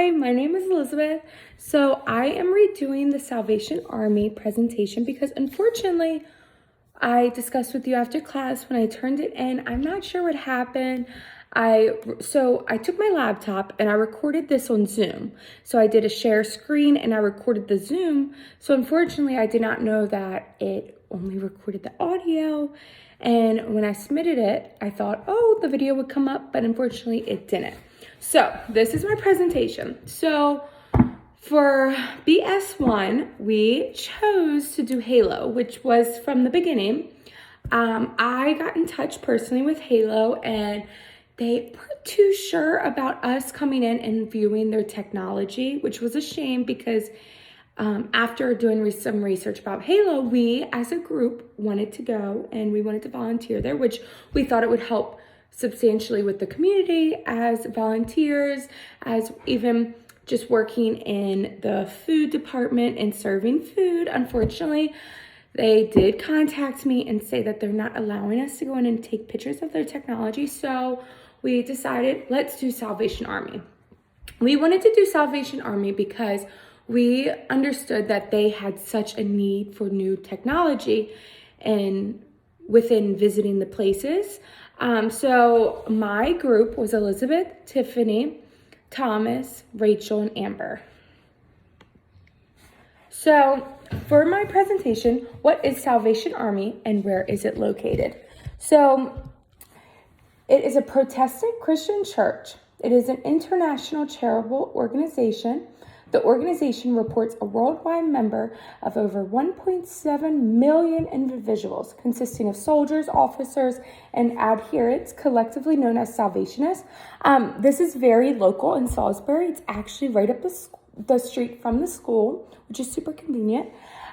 Hi, my name is Elizabeth. So I am redoing the Salvation Army presentation because unfortunately I discussed with you after class when I turned it in. I'm not sure what happened. I took my laptop and I recorded this on Zoom. So I did a share screen and I recorded the Zoom. So unfortunately I did not know that it only recorded the audio. And when I submitted it, I thought, oh, the video would come up, but unfortunately it didn't. So this is my presentation. So for BS1, we chose to do Halo, which was from the beginning. I got in touch personally with Halo and they weren't too sure about us coming in and viewing their technology, which was a shame because after doing some research about Halo, we as a group wanted to go and we wanted to volunteer there, which we thought it would help substantially with the community as volunteers, as even just working in the food department and serving food. Unfortunately, they did contact me and say that they're not allowing us to go in and take pictures of their technology. So we decided, let's do Salvation Army. We wanted to do Salvation Army because we understood that they had such a need for new technology and within visiting the places. So my group was Elizabeth, Tiffany, Thomas, Rachel, and Amber. So for my presentation, what is Salvation Army and where is it located? So it is a Protestant Christian church. It is an international charitable organization. The organization reports a worldwide member of over 1.7 million individuals, consisting of soldiers, officers, and adherents, collectively known as Salvationists. This is very local in Salisbury. It's actually right up the street from the school, which is super convenient.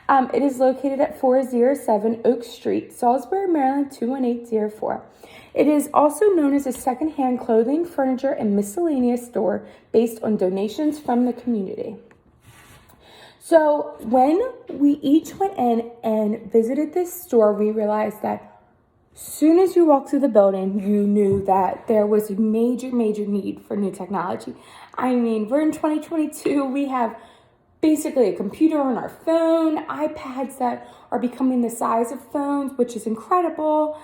It is located at 407 Oak Street, Salisbury, Maryland, 21804. It is also known as a secondhand clothing, furniture, and miscellaneous store based on donations from the community. So when we each went in and visited this store, we realized that as soon as you walked through the building, you knew that there was a major need for new technology. I mean, we're in 2022. We have basically a computer on our phone, iPads that are becoming the size of phones, which is incredible.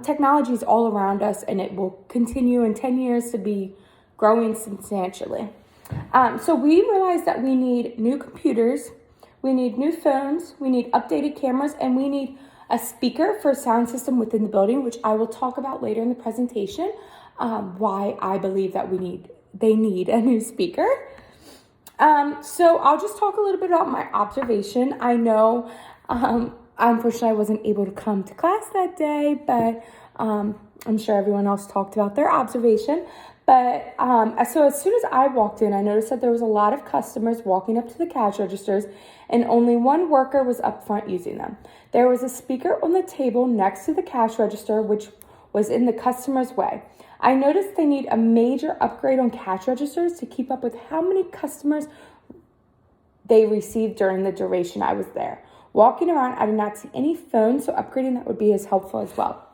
Technology is all around us and it will continue in 10 years to be growing substantially. So we realized that we need new computers, we need new phones, we need updated cameras, and we need a speaker for a sound system within the building, which I will talk about later in the presentation, why I believe that they need a new speaker. So I'll just talk a little bit about my observation. I know, unfortunately I wasn't able to come to class that day, but I'm sure everyone else talked about their observation. But so as soon as I walked in, I noticed that there was a lot of customers walking up to the cash registers and only one worker was up front using them. There was a speaker on the table next to the cash register, which was in the customer's way. I noticed they need a major upgrade on cash registers to keep up with how many customers they received during the duration I was there. Walking around, I did not see any phones, so upgrading that would be as helpful as well.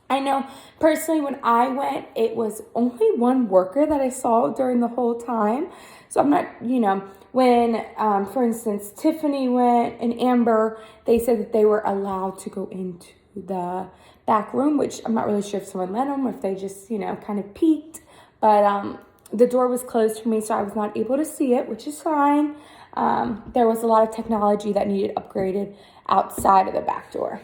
I know personally when I went, it was only one worker that I saw during the whole time. So I'm not, when, for instance, Tiffany went and Amber, they said that they were allowed to go into the back room, which I'm not really sure if someone let them or if they just, kind of peeked. But the door was closed for me, so I was not able to see it, which is fine. There was a lot of technology that needed upgraded outside of the back door.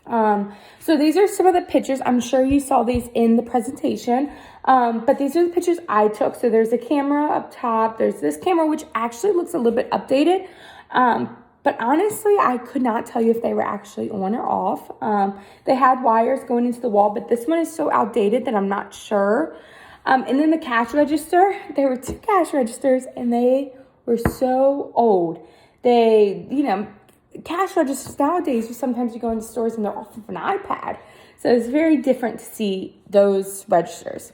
So these are some of the pictures. I'm sure you saw these in the presentation, but these are the pictures I took. So there's a camera up top. There's this camera, which actually looks a little bit updated. But honestly, I could not tell you if they were actually on or off. They had wires going into the wall, but this one is so outdated that I'm not sure. And then the cash register, there were two cash registers and they were so old. Cash registers nowadays, sometimes you go into stores and they're off of an iPad. So it's very different to see those registers.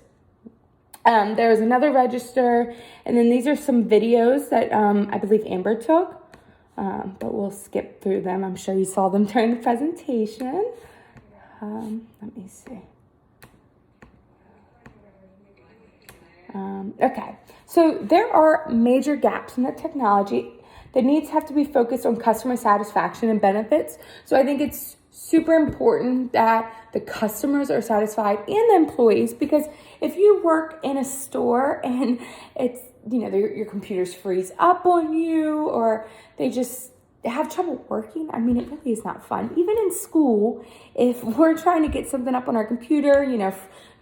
There was another register, and then these are some videos that I believe Amber took. But we'll skip through them. I'm sure you saw them during the presentation. Let me see. Okay, so there are major gaps in the technology. The needs have to be focused on customer satisfaction and benefits. So I think it's super important that the customers are satisfied and the employees, because if you work in a store and it's, your computers freeze up on you or they just have trouble working, I mean, it really is not fun. Even in school, if we're trying to get something up on our computer,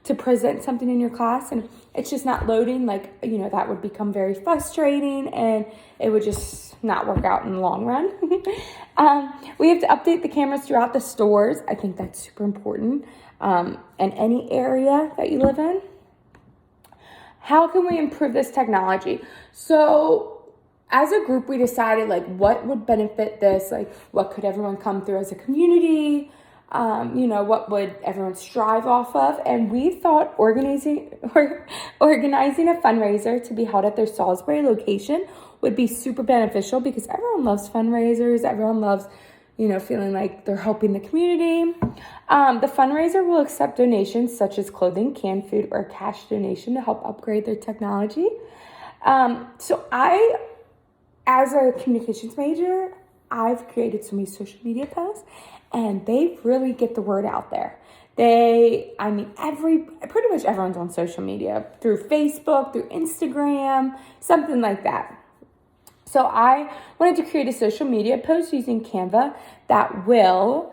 to present something in your class and it's just not loading, that would become very frustrating and it would just not work out in the long run. We have to update the cameras throughout the stores. I think that's super important. In any area that you live in. How can we improve this technology? So as a group, we decided what would benefit this, what could everyone come through as a community, what would everyone strive off of? And we thought organizing a fundraiser to be held at their Salisbury location would be super beneficial, because everyone loves fundraisers. Everyone loves, feeling like they're helping the community. The fundraiser will accept donations such as clothing, canned food, or cash donation to help upgrade their technology. So as a communications major, I've created so many social media posts, and they really get the word out there. Pretty much everyone's on social media, through Facebook, through Instagram, something like that. So I wanted to create a social media post using Canva that will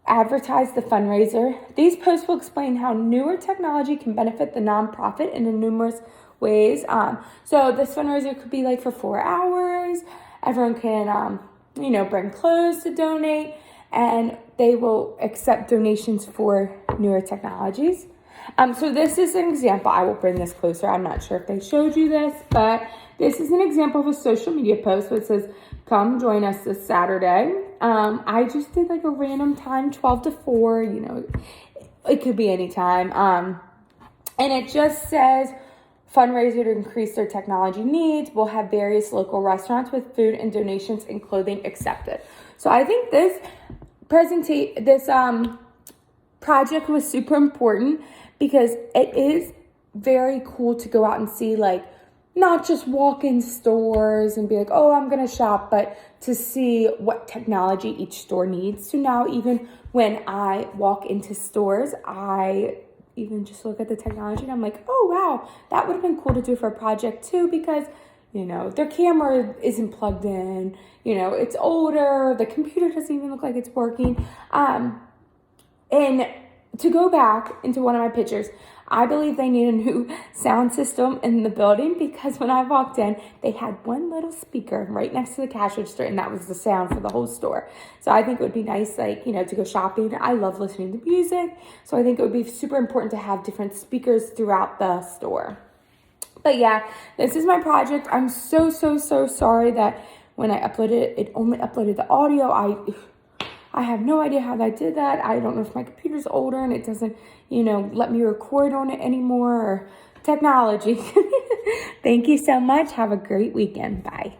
advertise the fundraiser. These posts will explain how newer technology can benefit the nonprofit in numerous ways. So this fundraiser could be for 4 hours. Everyone can, bring clothes to donate, and they will accept donations for newer technologies. So this is an example. I will bring this closer. I'm not sure if they showed you this, but this is an example of a social media post that says, come join us this Saturday. I just did a random time, 12 to 4, it could be any time. And it just says, fundraiser to increase their technology needs. We'll have various local restaurants with food and donations and clothing accepted. So I think this project was super important, because it is very cool to go out and see, not just walk in stores and be oh, I'm going to shop, but to see what technology each store needs. So now even when I walk into stores, I even just look at the technology and I'm oh, wow, that would have been cool to do for a project too, because, their camera isn't plugged in, it's older, the computer doesn't even look like it's working. And to go back into one of my pictures, I believe they need a new sound system in the building, because when I walked in, they had one little speaker right next to the cash register, and that was the sound for the whole store. So I think it would be nice, to go shopping. I love listening to music, so I think it would be super important to have different speakers throughout the store. But yeah, this is my project. I'm so sorry that when I uploaded it only uploaded the audio. I have no idea how I did that. I don't know if my computer's older and it doesn't, let me record on it anymore, or technology. Thank you so much. Have a great weekend. Bye.